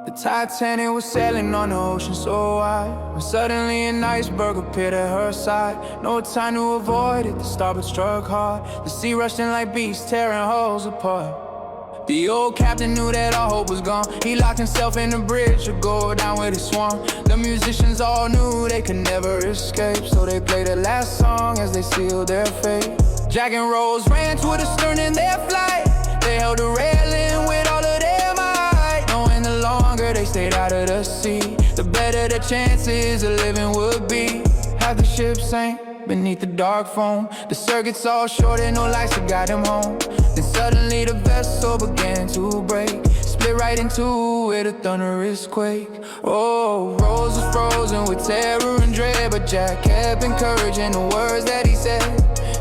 The Titanic was sailing on the ocean so wide, when suddenly an iceberg appeared at her side. No time to avoid it, the starboard struck hard. The sea rushed in like beasts, tearing hulls apart. The old captain knew that all hope was gone. He locked himself in the bridge to go down with his swan. The musicians all knew they could never escape, so they played the last song as they sealed their fate. Jack and Rose ran to the stern in their flight. They held the railing with all of their might, knowing the longer they stayed out of the sea, the better the chances of living would be. Half the ship sank beneath the dark foam. The circuits all short and no lights to guide them home. Then suddenly the vessel began to break, split right in two with a thunderous quake. Oh, Rose was frozen with terror and dread, but Jack kept encouraging the words that he said.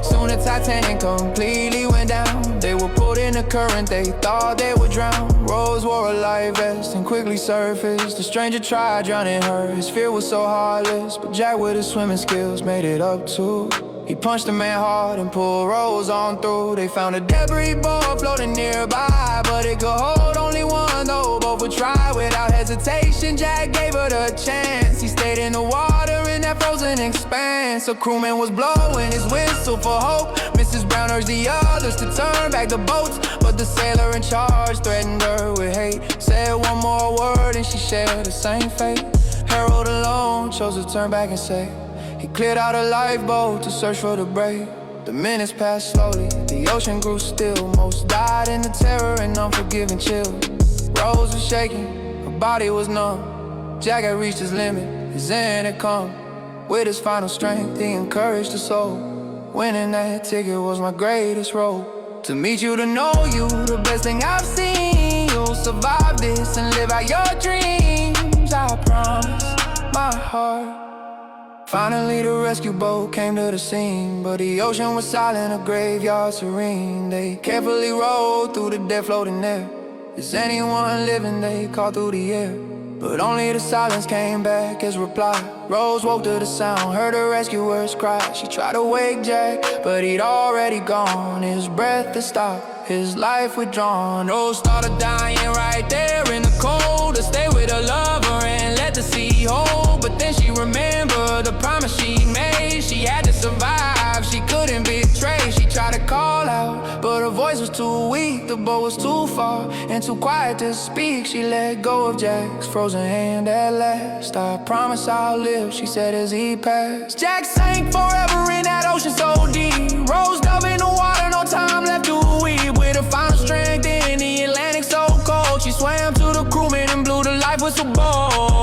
Soon the Titanic completely went down. They were pulled in the current, they thought they would drown. Rose wore a life vest and quickly surfaced. The stranger tried drowning her, his fear was so heartless, but Jack with his swimming skills made it up too. He punched the man hard and pulled Rose on through. They found a debris ball floating nearby, but it could hold only one though. Both would try without hesitation. Jack gave her the chance. He stayed in the water in that frozen expanse. A crewman was blowing his whistle for hope. Mrs. Brown urged the others to turn back the boats, but the sailor in charge threatened her with hate. Said one more word and she shared the same fate. Harold alone chose to turn back and say he cleared out a lifeboat to search for the brave. The minutes passed slowly, the ocean grew still. Most died in the terror and unforgiving chill. Rose was shaking, her body was numb. Jack had reached his limit, his end had come. With his final strength, he encouraged the soul. Winning that ticket was my greatest role. To meet you, to know you, the best thing I've seen. You'll survive this and live out your dreams, I promise, my heart. Finally the rescue boat came to the scene, but the ocean was silent, a graveyard serene. They carefully rowed through the dead floating there. Is anyone living? They called through the air, but only the silence came back as reply. Rose woke to the sound, heard the rescuers cry. She tried to wake Jack, but he'd already gone. His breath had stopped, his life withdrawn. Rose started dying right there in the cold, to stay with her lover and let the sea hold. But then she remembered the promise she made. She had to survive, she couldn't betray. She tried to call out, but her voice was too weak. The boat was too far and too quiet to speak. She let go of Jack's frozen hand at last. I promise I'll live, she said as he passed. Jack sank forever in that ocean so deep. Rose dove in the water, no time left to weep. With her final strength in the Atlantic so cold, she swam to the crewman and blew the life whistle bold.